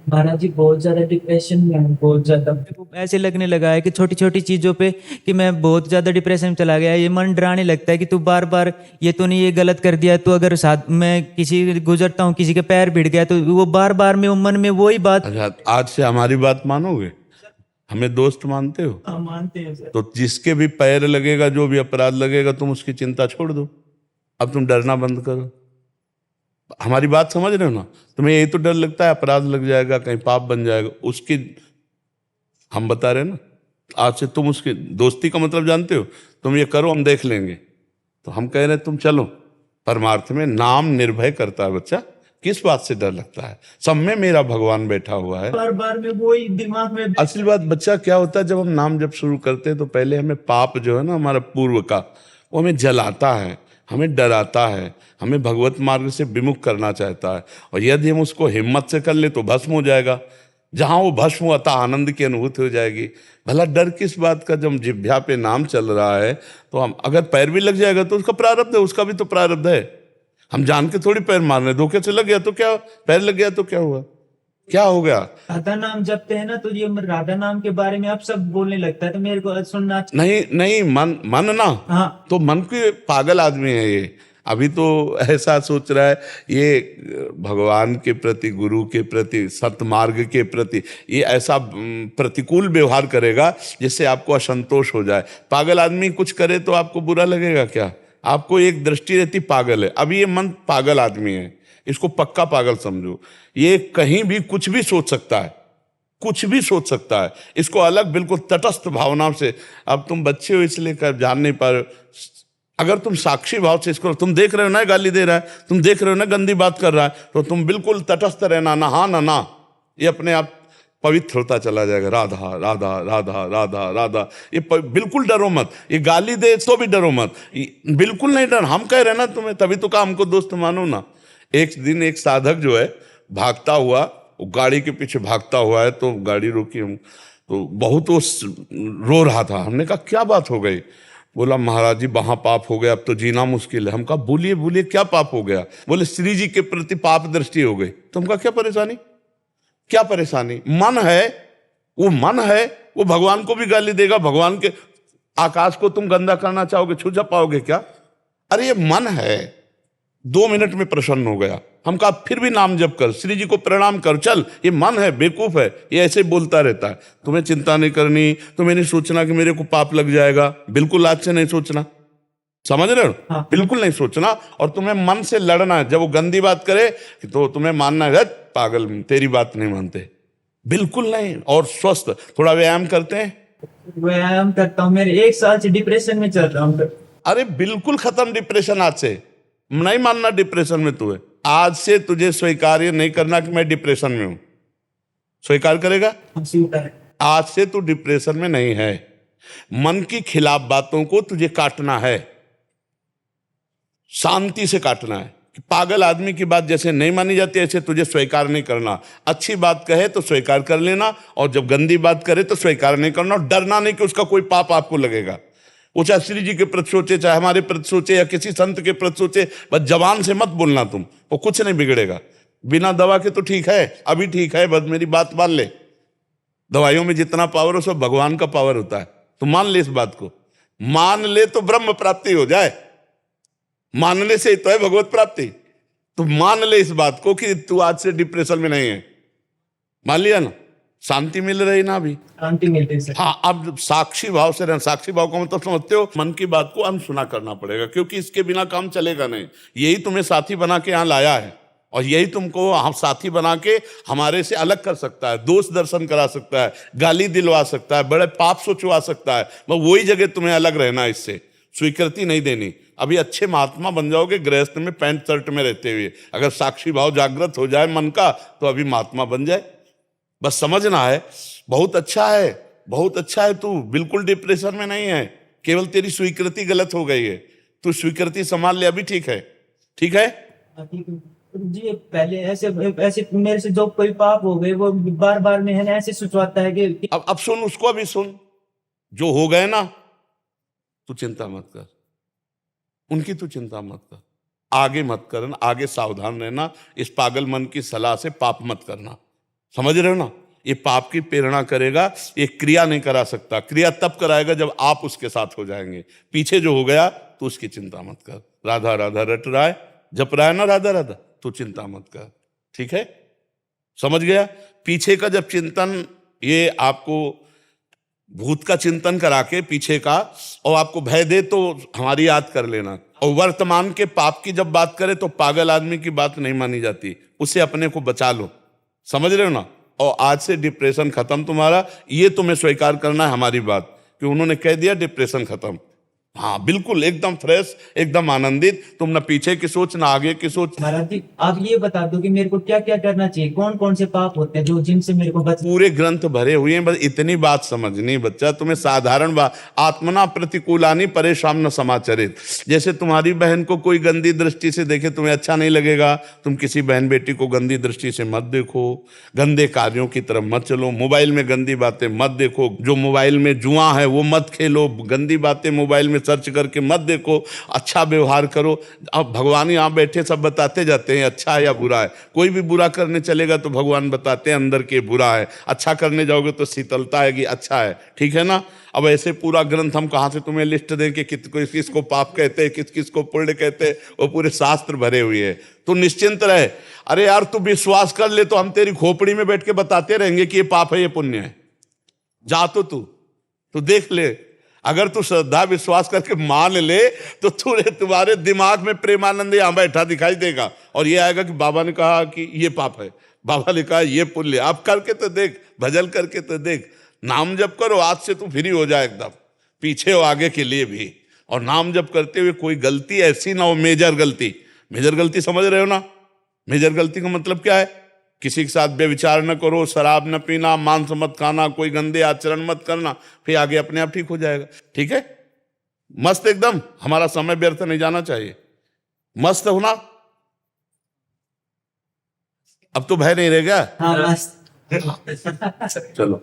महाराज जी बहुत ज्यादा डिप्रेशन में हूँ, बहुत ज्यादा। ऐसे लगने लगा है कि छोटी छोटी चीजों पे कि मैं बहुत ज्यादा डिप्रेशन में चला गया। ये मन डराने लगता है कि तू बार बार ये तूने ये गलत कर दिया। तो अगर साथ मैं किसी गुजरता हूँ, किसी के पैर भिड़ गया, तो वो बार बार में मन में वही बात। अच्छा, आज से हमारी बात मानोगे? हमें दोस्त मानते हो? हम मानते हैं सर। तो जिसके भी पैर लगेगा, जो भी अपराध लगेगा, तुम उसकी चिंता छोड़ दो। अब तुम डरना बंद करो। हमारी बात समझ रहे हो ना? तुम्हें यही तो डर लगता है अपराध लग जाएगा, कहीं पाप बन जाएगा, उसकी हम बता रहे हैं ना। आज से तुम उसकी दोस्ती का मतलब जानते हो? तुम ये करो, हम देख लेंगे। तो हम कह रहे हैं तुम चलो। परमार्थ में नाम निर्भय करता है बच्चा। किस बात से डर लगता है? सब में मेरा भगवान बैठा हुआ है। बार बार में वही दिमाग में। असली बात बच्चा क्या होता है, जब हम नाम जब शुरू करते हैं तो पहले हमें पाप जो है ना हमारा पूर्व का, वो हमें जलाता है, हमें डराता है, हमें भगवत मार्ग से विमुख करना चाहता है। और यदि हम उसको हिम्मत से कर ले तो भस्म हो जाएगा। जहां वो भस्म होता आनंद की अनुभूति हो जाएगी। भला डर किस बात का? जब जिह्वा पे नाम चल रहा है तो हम अगर पैर भी लग जाएगा तो उसका प्रारब्ध है, उसका भी तो प्रारब्ध है। हम जान के थोड़ी पैर मार रहे, धोखे से लग गया तो क्या, पैर लग गया तो क्या हुआ, क्या हो गया? राधा नाम जपते हैं ना, तो ये राधा नाम के बारे में अब सब बोलने लगता है, तो मेरे को सुनना। नहीं नहीं, मन मन ना। हाँ। तो मन के पागल आदमी है ये। अभी तो ऐसा सोच रहा है ये भगवान के प्रति, गुरु के प्रति, सतमार्ग के प्रति ये ऐसा प्रतिकूल व्यवहार करेगा जिससे आपको असंतोष हो जाए। पागल आदमी कुछ करे तो आपको बुरा लगेगा क्या? आपको एक दृष्टि रहती पागल है। अभी ये मन पागल आदमी है, इसको पक्का पागल समझो। ये कहीं भी कुछ भी सोच सकता है, कुछ भी सोच सकता है। इसको अलग बिल्कुल तटस्थ भावना से, अब तुम बच्चे हो इसलिए कर जान नहीं पा रहे हो। अगर तुम साक्षी भाव से इसको, तुम देख रहे हो ना गाली दे रहा है, तुम देख रहे हो ना गंदी बात कर रहा है, तो तुम बिल्कुल तटस्थ रहना, ना हाँ ना ना, ये अपने आप पवित्र होता चला जाएगा। राधा राधा राधा राधा राधा, ये बिल्कुल डरो मत। ये गाली दे तो भी डरो मत, बिल्कुल नहीं डर। हम कह रहे ना तुम्हें, तभी तो कहा हमको दोस्त मानो ना। एक दिन एक साधक जो है भागता हुआ, वो गाड़ी के पीछे भागता हुआ है, तो गाड़ी रोकी हम, तो बहुत वो रो रहा था। हमने कहा क्या बात हो गई? बोला महाराज जी वहां पाप हो गया, अब तो जीना मुश्किल है। हम कहा बोलिए बोलिए क्या पाप हो गया? बोले श्री जी के प्रति पाप दृष्टि हो गई। तो हम कहा क्या परेशानी, क्या परेशानी? मन है, वो मन है, वो भगवान को भी गाली देगा। भगवान के आकाश को तुम गंदा करना चाहोगे, छू जा पाओगे क्या? अरे ये मन है। 2 मिनट में प्रसन्न हो गया। हम कहा फिर भी नाम जप कर, श्री जी को प्रणाम कर, चल। ये मन है, बेवकूफ है, ये ऐसे बोलता रहता है। तुम्हें चिंता नहीं करनी, तुम्हें नहीं सोचना कि मेरे को पाप लग जाएगा। बिल्कुल आज से नहीं सोचना, समझ रहे हो? हाँ। बिल्कुल नहीं सोचना। और तुम्हें मन से लड़ना है। जब वो गंदी बात करे तो तुम्हें मानना है पागल, तेरी बात नहीं मानते, बिल्कुल नहीं। और स्वस्थ थोड़ा व्यायाम करते हैं। व्यायाम करता हूँ, मेरे 1 साल से डिप्रेशन में चल रहा हूँ। अरे बिल्कुल खत्म डिप्रेशन आज से। नहीं मानना डिप्रेशन में तू है। आज से तुझे स्वीकार्य नहीं करना कि मैं डिप्रेशन में हूं। स्वीकार करेगा? आज से तू डिप्रेशन में नहीं है। मन की खिलाफ बातों को तुझे काटना है, शांति से काटना है। कि पागल आदमी की बात जैसे नहीं मानी जाती, ऐसे तुझे स्वीकार नहीं करना। अच्छी बात कहे तो स्वीकार कर लेना, और जब गंदी बात करे तो स्वीकार नहीं करना। और डरना नहीं कि उसका कोई पाप आपको लगेगा। वो चाहे श्री जी के प्रति सोचे, चाहे हमारे प्रति सोचे, या किसी संत के प्रति सोचे, बस जबान से मत बोलना तुम, वो कुछ नहीं बिगड़ेगा। बिना दवा के तो ठीक है, अभी ठीक है, बस मेरी बात मान ले। दवाइयों में जितना पावर हो सब भगवान का पावर होता है। तो मान ले इस बात को, मान ले तो ब्रह्म प्राप्ति हो जाए। मानने से ही तो है भगवत प्राप्ति। तो मान ले इस बात को कि तू आज से डिप्रेशन में नहीं है। मान लिया ना? शांति मिल रही ना? अभी शांति मिलती है। हाँ, अब साक्षी भाव से रहना। साक्षी भाव का मतलब समझते हो? मन की बात को अनसुना करना पड़ेगा, क्योंकि इसके बिना काम चलेगा नहीं। यही तुम्हें साथी बना के यहाँ लाया है, और यही तुमको हम साथी बना के हमारे से अलग कर सकता है। दोष दर्शन करा सकता है, गाली दिलवा सकता है, बड़े पाप सोचवा सकता है। मैं वही जगह तुम्हें अलग रहना, इससे स्वीकृति नहीं देनी। अभी अच्छे महात्मा बन जाओगे गृहस्थ में पैंट शर्ट में रहते हुए। अगर साक्षी भाव जागृत हो जाए मन का तो अभी महात्मा बन जाए। बस समझना है। बहुत अच्छा है, बहुत अच्छा है। तू बिल्कुल डिप्रेशन में नहीं है, केवल तेरी स्वीकृति गलत हो गई है। तू स्वीकृति संभाल ले, अभी ठीक है, ठीक है। जी पहले ऐसे ऐसे मेरे से जो कोई पाप हो गए वो बार बार में है ना ऐसे सोचवाता है कि अब सुन उसको, अभी सुन। जो हो गए ना, तू चिंता मत कर, उनकी तू चिंता मत कर, आगे मत करना, आगे सावधान रहना। इस पागल मन की सलाह से पाप मत करना। समझ रहे हो ना? ये पाप की प्रेरणा करेगा, ये क्रिया नहीं करा सकता। क्रिया तब कराएगा जब आप उसके साथ हो जाएंगे। पीछे जो हो गया तो उसकी चिंता मत कर। राधा राधा रट रहा है, जप रहा है ना राधा राधा, तो चिंता मत कर, ठीक है? समझ गया? पीछे का जब चिंतन, ये आपको भूत का चिंतन करा के पीछे का, और आपको भय दे तो हमारी याद कर लेना। और वर्तमान के पाप की जब बात करें तो पागल आदमी की बात नहीं मानी जाती, उससे अपने को बचा लो। समझ रहे हो ना? और आज से डिप्रेशन खत्म तुम्हारा, ये तुम्हें स्वीकार करना है हमारी बात, कि उन्होंने कह दिया डिप्रेशन खत्म। हाँ बिल्कुल, एकदम फ्रेश, एकदम आनंदित। तुम ना पीछे की सोच ना आगे की सोच। महाराज जी, आप ये बता दो कि मेरे को क्या क्या करना चाहिए, कौन कौन से पाप होते हैं जो जिनसे मेरे को बच। पूरे ग्रंथ भरे हुए हैं, बस इतनी बात समझनी बच्चा, तुम्हें साधारण बात। आत्मना प्रतिकूलानि परेशान न समाचरित। जैसे तुम्हारी बहन को कोई गंदी दृष्टि से देखे तुम्हें अच्छा नहीं लगेगा, तुम किसी बहन बेटी को गंदी दृष्टि से मत देखो, गंदे कार्यों की तरफ मत चलो, मोबाइल में गंदी बातें मत देखो, जो मोबाइल में जुआ है वो मत खेलो, गंदी बातें मोबाइल में सर्च करके मत देखो, अच्छा व्यवहार करो। अब भगवान यहाँ बैठे सब बताते जाते हैं अच्छा है या बुरा है। कोई भी बुरा करने चलेगा तो भगवान बताते हैं अंदर के बुरा है, अच्छा करने जाओगे तो शीतलता है कि अच्छा है, ठीक है ना? अब ऐसे पूरा ग्रंथ हम कहाँ से तुम्हें लिस्ट दें कि किस किस को पाप कहते हैं, किस किस को पुण्य कहते हैं, वो पूरे शास्त्र भरे हुए हैं। तो निश्चिंत रहे। अरे यार तू विश्वास कर ले तो हम तेरी खोपड़ी में बैठ के बताते रहेंगे कि ये पाप है ये पुण्य है। जा तो तू देख ले, अगर तू श्रद्धा विश्वास करके मान ले तो तुम्हारे दिमाग में प्रेमानंद यहाँ बैठा दिखाई देगा, और ये आएगा कि बाबा ने कहा कि ये पाप है, बाबा ने कहा ये पुण्य। आप करके तो देख, भजन करके तो देख, नाम जप करो, आज से तू फ्री हो जाए एकदम, पीछे हो आगे के लिए भी। और नाम जप करते हुए कोई गलती ऐसी ना हो, मेजर गलती। मेजर गलती समझ रहे हो ना? मेजर गलती का मतलब क्या है? किसी के साथ व्यभिचार न करो, शराब न पीना, मांस मत खाना, कोई गंदे आचरण मत करना, फिर आगे अपने आप ठीक हो जाएगा। ठीक है? मस्त एकदम, हमारा समय व्यर्थ नहीं जाना चाहिए। मस्त होना। अब तो भय नहीं रह गया। हाँ मस्त। चलो।